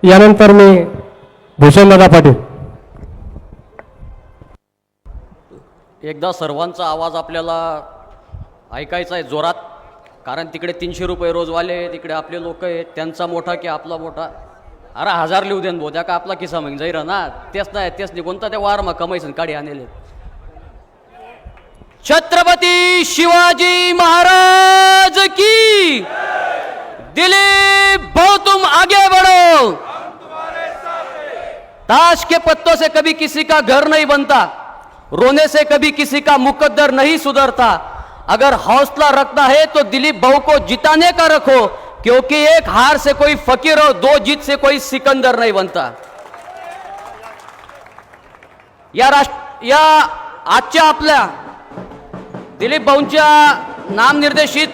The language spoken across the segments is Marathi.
यानंतर मी भूषणदादा पाटील. एकदा सर्वांचा आवाज आपल्याला ऐकायचा आहे जोरात, कारण तिकडे 300 रुपये रोजवाले, तिकडे आपले लोक आहेत, त्यांचा मोठा की आपला मोठा. अरे 1000 लिहू देन बोद्या का आपला किस्सा मग जाईर ना, तेच नाही कोणता त्या वार मग कमाईसन काढी आणले. छत्रपती शिवाजी महाराज की. दिलीप भाऊ तुम आगे बढ़ो. ताश के पत्तों से कभी किसी का घर नहीं बनता, रोने से कभी किसी का मुकद्दर नहीं सुधरता. अगर हौसला रखना है तो दिलीप भाऊ को जिताने का रखो, क्योंकि एक हार से कोई फकीर और 2 जीत से कोई सिकंदर नहीं बनता. या आजच्या आपल्या दिलीप भाऊंच्या नामनिर्देशित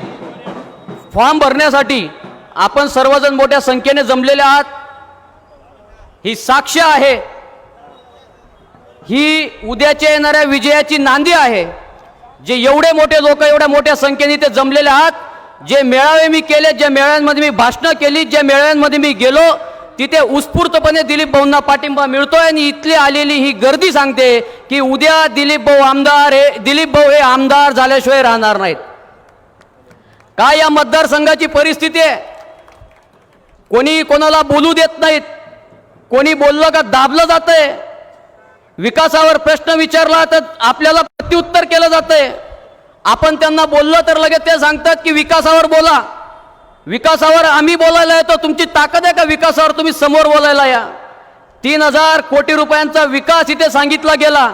फॉर्म भरण्यासाठी आपण सर्वजण मोठ्या संख्येने जमलेले आहात. ही साक्ष आहे, ही उद्याच्या येणाऱ्या विजयाची नांदी आहे. जे एवढे मोठे लोक एवढ्या मोठ्या संख्येने ते जमलेले आहात. जे मेळावे मी केले, ज्या मेळाव्यांमध्ये मी भाषणं केली, ज्या मेळाव्यांमध्ये मी गेलो, तिथे उत्स्फूर्तपणे दिलीप भाऊंना पाठिंबा मिळतोय. आणि इथली आलेली ही गर्दी सांगते की उद्या दिलीप भाऊ हे आमदार झाल्याशिवाय राहणार नाहीत. काय या मतदारसंघाची परिस्थिती आहे, कोणी कोणाला बोलू देत नाहीत, कोणी बोललं का दाबलं जातंय. विकासावर प्रश्न विचारला तर आपल्याला प्रत्युत्तर केलं जातंय. आपण त्यांना बोललं तर लगेच ते सांगतात की विकासावर बोला. विकासावर आम्ही बोलायला येतो, तुमची ताकद आहे का विकासावर तुम्ही समोर बोलायला या. 3000 कोटी रुपयांचा विकास इथे सांगितला गेला.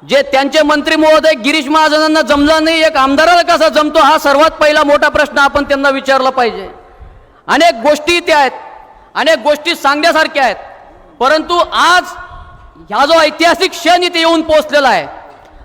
जे त्यांचे मंत्री महोदय गिरीश महाजनांना जमला नाही, एक आमदाराला कसा जमतो, हा सर्वात पहिला मोठा प्रश्न आपण त्यांना विचारला पाहिजे. अनेक गोष्टी इथे आहेत, अनेक गोष्टी सांगण्यासारख्या आहेत, परंतु आज ह्या जो ऐतिहासिक क्षण इथे येऊन पोहोचलेला आहे,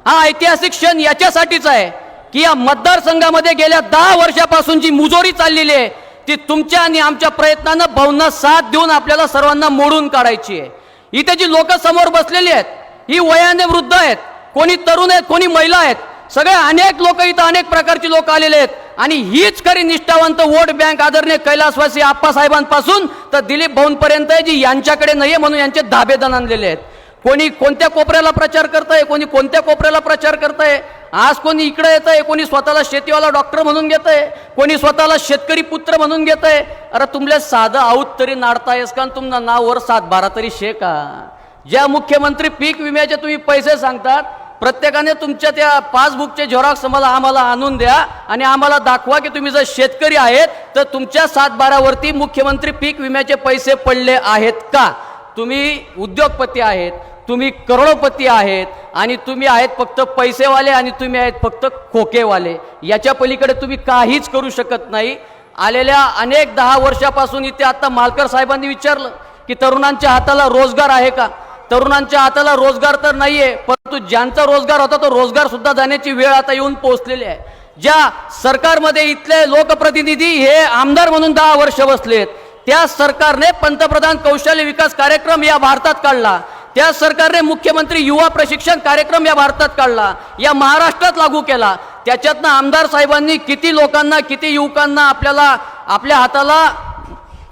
हा ऐतिहासिक क्षण याच्यासाठीच आहे की या मतदारसंघामध्ये गेल्या 10 वर्षापासून जी मुजोरी चाललेली आहे ती तुमच्या आणि आमच्या प्रयत्नानं भाऊंना साथ देऊन आपल्याला सर्वांना मोडून काढायची आहे. इथे जी लोक समोर बसलेली आहेत ही वयाने वृद्ध आहेत, कोणी तरुण आहेत, कोणी महिला आहेत, सगळे अनेक लोक इथं अनेक प्रकारची लोक आलेले आहेत. आणि हीच खरी निष्ठावंत वोट बँक आदरणीय कैलासवासी आप्पासाहेबांपासून तर दिलीप भाऊंपर्यंत आहे, जी यांच्याकडे नाहीये म्हणून यांचे धाबेदन आणलेले आहेत. कोणी कोणत्या कोपऱ्याला प्रचार करतंय, कोणी कोणत्या कोपऱ्याला प्रचार करतंय. आज कोणी इकडे येतंय, कोणी स्वतःला शेतीवाला डॉक्टर म्हणून घेतंय, कोणी स्वतःला शेतकरी पुत्र म्हणून घेतंय. अरे तुमले साधं आऊत तरी नाडतायस का, तुमना नाववर 7-12 तरी शे का. ज्या मुख्यमंत्री पीक विम्याचे तुम्ही पैसे सांगतात, प्रत्येकाने तुमच्या त्या पासबुकचे झेरॉक्स आम्हाला आणून द्या आणि आम्हाला दाखवा की तुम्ही जर शेतकरी आहेत तर तुमच्या 7-12 वरती मुख्यमंत्री पीक विम्याचे पैसे पडले आहेत का. तुम्ही उद्योगपती आहेत, तुम्ही करोडपती आहेत आणि तुम्ही आहेत फक्त पैसेवाले आणि तुम्ही आहेत फक्त खोकेवाले. याच्या पलीकडे तुम्ही काहीच करू शकत नाही. आलेल्या अनेक 10 वर्षापासून इथे आता मालकर साहेबांनी विचारलं की तरुणांच्या हाताला रोजगार आहे का. तरुणांच्या हाताला रोजगार तर नाहीये, परंतु ज्यांचा रोजगार होता तो रोजगार सुद्धा जाण्याची वेळ आता येऊन पोहोचलेली आहे. ज्या सरकारमध्ये इथले लोकप्रतिनिधी हे आमदार म्हणून 10 वर्ष बसलेत, त्या सरकारने पंतप्रधान कौशल्य विकास कार्यक्रम या भारतात काढला. त्या सरकारने मुख्यमंत्री युवा प्रशिक्षण कार्यक्रम या भारतात काढला, या महाराष्ट्रात लागू केला. त्याच्यातनं आमदार साहेबांनी किती लोकांना, किती युवकांना आपल्या हाताला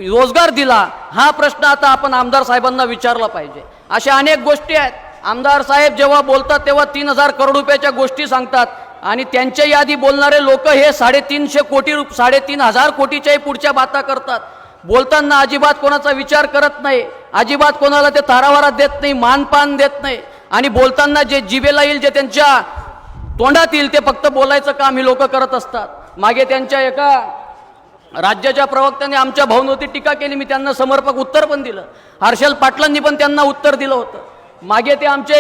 रोजगार दिला, हा प्रश्न आता आपण आमदार साहेबांना विचारला पाहिजे. अशा अनेक गोष्टी आहेत. आमदार साहेब जेव्हा बोलतात तेव्हा 3000 करोड रुपयाच्या गोष्टी सांगतात आणि त्यांच्या यादी बोलणारे लोक हे 350 कोटीच्याही पुढच्या बाता करतात. बोलताना अजिबात कोणाचा विचार करत नाही, अजिबात कोणाला ते तारावारात देत नाही, मानपान देत नाही. आणि बोलताना जे जिभेला येईल, जे त्यांच्या तोंडात येईल ते फक्त बोलायचं काम ही लोक करत असतात. मागे त्यांच्या एका राज्याच्या प्रवक्त्याने आमच्या भाऊंवरती टीका केली, मी त्यांना समर्पक उत्तर पण दिलं. हर्षल पाटलांनी पण त्यांना उत्तर दिलं होतं. मागे ते आमचे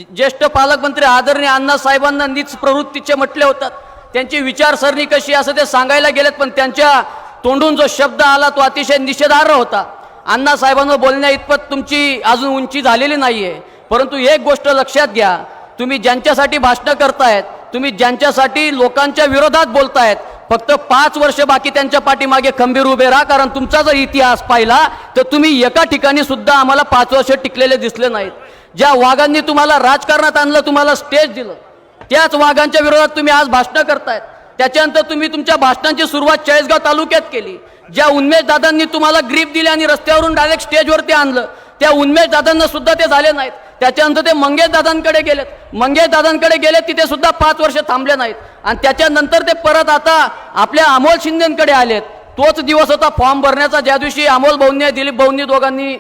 ज्येष्ठ पालकमंत्री आदरणीय अण्णासाहेबांना नीच प्रवृत्तीचे म्हटले होतात. त्यांची विचारसरणी कशी असं ते सांगायला गेलेत, पण त्यांच्या तोंडून जो शब्द आला तो अतिशय निषेधार्ह होता. अण्णासाहेबांवर बोलण्या इतपत तुमची अजून उंची झालेली नाहीये. परंतु एक गोष्ट लक्षात घ्या, तुम्ही ज्यांच्यासाठी भाषणं करतायत, तुम्ही ज्यांच्यासाठी लोकांच्या विरोधात बोलतायत, फक्त 5 वर्ष बाकी त्यांच्या पाठीमागे खंबीर उभे राहा. कारण तुमचा जर इतिहास पाहिला तर तुम्ही एका ठिकाणी सुद्धा आम्हाला 5 वर्ष टिकलेले दिसले नाहीत. ज्या वाघांनी तुम्हाला राजकारणात आणलं, तुम्हाला स्टेज दिलं, त्याच वाघांच्या विरोधात तुम्ही आज भाषणं करतायत. त्याच्यानंतर तुम्ही तुमच्या भाषणांची सुरुवात चाळीसगाव तालुक्यात केली. ज्या उन्मेष दादांनी तुम्हाला ग्रीप दिली आणि रस्त्यावरून डायरेक्ट स्टेजवरती आणलं, त्या उन्मेष दादांना सुद्धा ते झाले नाहीत. त्याच्यानंतर ते मंगेश दादांकडे गेलेत. मंगेश दादांकडे गेले, तिथे सुद्धा 5 वर्ष थांबले नाहीत. आणि त्याच्यानंतर ते परत आता आपल्या अमोल शिंदेकडे आलेत. तोच दिवस होता फॉर्म भरण्याचा, ज्या दिवशी अमोल भाऊंनी दिलीप भाऊंनी दोघांनी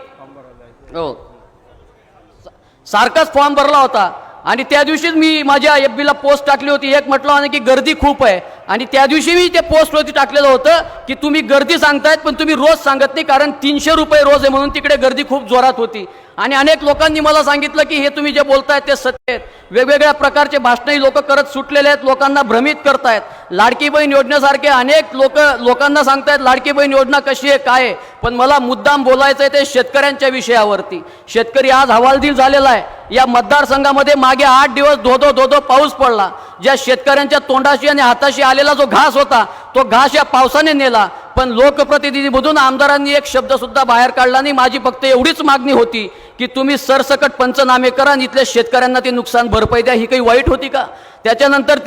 सारखाच फॉर्म भरला होता. आणि त्या दिवशीच मी माझ्या FB ला पोस्ट टाकली होती. एक म्हटलं आणि की गर्दी खूप आहे, आणि त्या दिवशी मी ते पोस्टवरती टाकलेलं होतं की तुम्ही गर्दी सांगतायत पण तुम्ही रोज सांगत नाही, कारण 300 रुपये रोज आहे म्हणून तिकडे गर्दी खूप जोरात होती. आणि अनेक लोकांनी मला सांगितलं की हे तुम्ही जे बोलतायत ते सत्य आहेत. वेगवेगळ्या प्रकारचे भाषणही लोक करत सुटलेले आहेत, लोकांना भ्रमित करतायत. लाडकी बहीण योजनेसारखे अनेक लोकांना सांगतायत लाडकी बहीण योजना कशी आहे काय आहे. पण मला मुद्दाम बोलायचं आहे ते शेतकऱ्यांच्या विषयावरती. शेतकरी आज हवालदिल झालेला आहे. या मतदारसंघामध्ये मागे 8 दिवस धो पाऊस पडला. ज्या शेतकऱ्यांच्या तोंडाशी आणि हाताशी आलेला जो घास होता तो घास या पावसाने नेला. पण लोकप्रतिनिधीमधून आमदारांनी एक शब्द सुद्धा बाहेर काढला नाही. माझी फक्त एवढीच मागणी होती की तुम्ही सरसकट पंचनामे करा आणि इथल्या शेतकऱ्यांना ते नुकसान भरपाई द्या. ही काही वाईट होती का? त्याच्यानंतर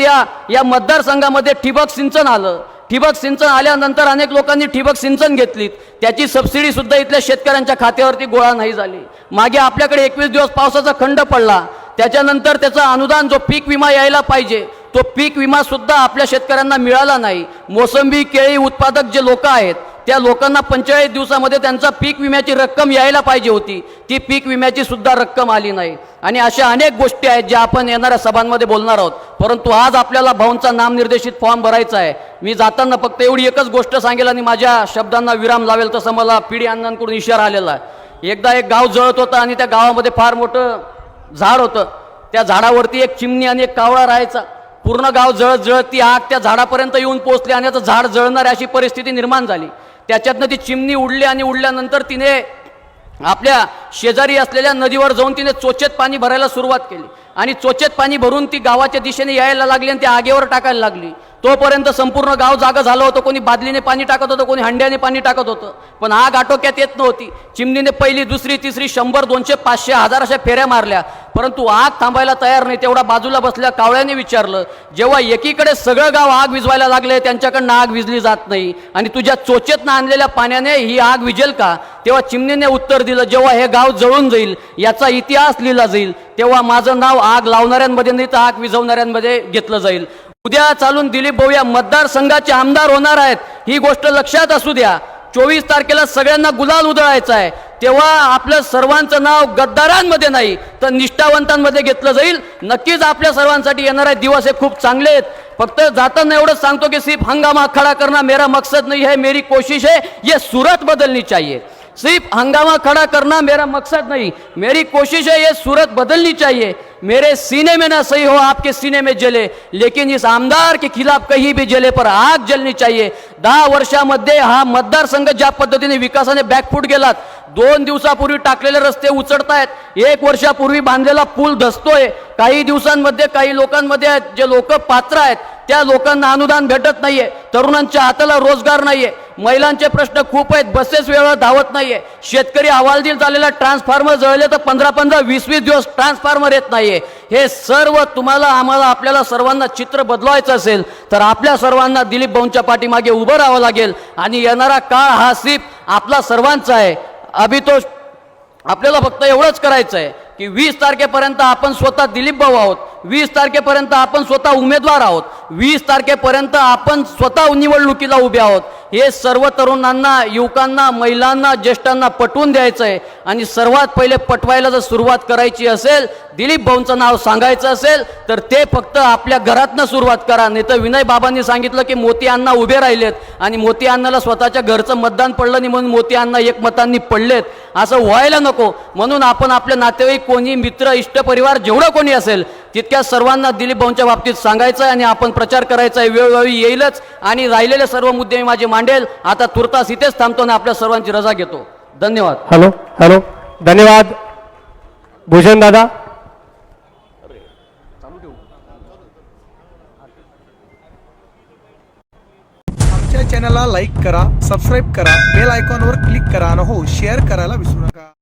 या मतदारसंघामध्ये ठिबक सिंचन आलं. ठिबक सिंचन आल्यानंतर अनेक लोकांनी ठिबक सिंचन घेतलीत. त्याची सबसिडी सुद्धा इथल्या शेतकऱ्यांच्या खात्यावरती गोळा नाही झाली. मागे आपल्याकडे 21 दिवस पावसाचा खंड पडला. त्याच्यानंतर त्याचं अनुदान जो पीक विमा यायला पाहिजे तो पीक विमा सुद्धा आपल्या शेतकऱ्यांना मिळाला नाही. मोसंबी केळी उत्पादक जे लोक आहेत त्या लोकांना 45 दिवसामध्ये त्यांचा पीक विम्याची रक्कम यायला पाहिजे होती. ती पीक विम्याची सुद्धा रक्कम आली नाही. आणि अशा अनेक गोष्टी आहेत ज्या आपण येणाऱ्या सभांमध्ये बोलणार आहोत. परंतु आज आपल्याला भाऊंचा नामनिर्देशित फॉर्म भरायचा आहे. मी जाताना फक्त एवढी एकच गोष्ट सांगेल आणि माझ्या शब्दांना विराम लावेल. तसं मला पिढी अण्णांकडून इशारा आलेला आहे. एकदा एक गाव जळत होतं आणि त्या गावामध्ये फार मोठं झाड होतं. त्या झाडावरती एक चिमणी आणि एक कावळा राहायचा. पूर्ण गाव जळत जळत ती आग त्या झाडापर्यंत येऊन पोहोचली आणि आता झाड जळणार अशी परिस्थिती निर्माण झाली. त्याच्यातनं ती चिमणी उडली आणि उडल्यानंतर तिने आपल्या शेजारी असलेल्या नदीवर जाऊन तिने चोचेत पाणी भरायला सुरुवात केली. आणि चोचेत पाणी भरून ती गावाच्या दिशेने यायला लागली आणि त्या आगेवर टाकायला लागली. तोपर्यंत संपूर्ण गाव जागं झालं होतं. कोणी बादलीने पाणी टाकत होतं, कोणी हंड्याने पाणी टाकत होतं. पण आग आटोक्यात येत नव्हती. चिमणीने पहिली दुसरी तिसरी 100 200 500 1000 अशा फेऱ्या मारल्या, परंतु आग थांबायला तयार नाही. तेवढा बाजूला बसल्या कावळ्याने विचारलं, जेव्हा एकीकडे सगळं गाव आग विझवायला लागले त्यांच्याकडनं आग विझली जात नाही आणि तुझ्या चोचेतनं आणलेल्या पाण्याने ही आग विझेल का? तेव्हा चिमणीने उत्तर दिलं, जेव्हा हे गाव जळून जाईल याचा इतिहास लिहिला जाईल तेव्हा माझं नाव आग लावणाऱ्यांमध्ये नाही तर आग विझवणाऱ्यांमध्ये घेतलं जाईल. उद्या चालून दिलीप भाऊ या मतदारसंघाचे आमदार होणार आहेत, ही गोष्ट लक्षात असू द्या. 24 तारखेला सगळ्यांना गुलाल उधळायचा आहे. तेव्हा आपलं सर्वांचं नाव गद्दारांमध्ये नाही तर निष्ठावंतांमध्ये घेतलं जाईल. नक्कीच आपल्या सर्वांसाठी येणारे दिवस हे खूप चांगले आहेत. फक्त जाताना एवढंच सांगतो की सिर्फ हंगामा खड़ा करना मेरा मकसद नहीं है, मेरी कोशिश है ये सूरत बदलनी चाहिए. सिर्फ हंगामा खड़ा करना मेरा मकसद नहीं, मेरी कोशिश है ये सूरत बदलनी चाहिए. मेरे सीने में ना सही हो आपके सीने में जले, लेकिन इस आमदार के खिलाफ कहीं भी जले पर आग जलनी चाहिए. 10 वर्षामध्ये हा मतदारसंघ ज्या पद्धतीने विकासाने बॅकफूट गेलात, 2 दिवसापूर्वी टाकलेले रस्ते उचडतायत, 1 वर्षापूर्वी बांधलेला पूल धसतोय, काही दिवसांमध्ये काही लोकांमध्ये जे लोक पात्र आहेत त्या लोकांना अनुदान भेटत नाहीये, तरुणांच्या हाताला रोजगार नाहीये, महिलांचे प्रश्न खूप आहेत, बसेस वेळेवर धावत नाहीये, शेतकरी हवालदिल झालेला ट्रान्सफॉर्मर जळले तर 15-15 20-20 दिवस ट्रान्सफॉर्मर येत नाहीये. हे सर्व तुम्हाला आम्हाला आपल्याला सर्वांना चित्र बदलवायचं असेल तर आपल्या सर्वांना दिलीप भाऊंच्या पाठीमागे उभं राहावं लागेल. आणि येणारा काळ हा सिर्फ आपला सर्वांचा आहे. अभि तो आपल्याला फक्त एवढंच करायचं आहे की 20 तारखेपर्यंत आपण स्वतः दिलीप भाऊ आहोत, 20 तारखेपर्यंत आपण स्वतः उमेदवार आहोत, 20 तारखेपर्यंत आपण स्वतः निवडणुकीला उभे आहोत. हे सर्व तरुणांना, युवकांना, महिलांना, ज्येष्ठांना पटवून द्यायचं आहे. आणि सर्वात पहिले पटवायला जर सुरुवात करायची असेल, दिलीप भाऊंचं नाव सांगायचं असेल तर ते फक्त आपल्या घरातनं सुरुवात करा. नाही तर विनय बाबांनी सांगितलं की मोती अण्णा उभे राहिलेत आणि मोती अण्णाला स्वतःच्या घरचं मतदान पडलं नाही म्हणून मोती अण्णा एकमतांनी पडलेत, असं व्हायला नको. म्हणून आपण आपले नातेवाईक, कोणी मित्र, इष्ट परिवार जेवढं कोणी असेल तितक्या सर्वांना दिलीप भाऊंच्या बाबतीत सांगायचं आहे आणि आपण प्रचार करायचा आहे. वेळोवेळी येईलच आणि राहिलेले सर्व मुद्दे मी माझे मांडेल. आता तुर्तास इथेच थांबतो आणि आपल्या सर्वांची रजा घेतो. धन्यवाद. हॅलो, धन्यवाद भूषण दादा. आमच्या चॅनलला लाईक करा, सबस्क्राईब करा, बेल आयकॉनवर क्लिक करा आणि हो शेअर करायला विसरू नका.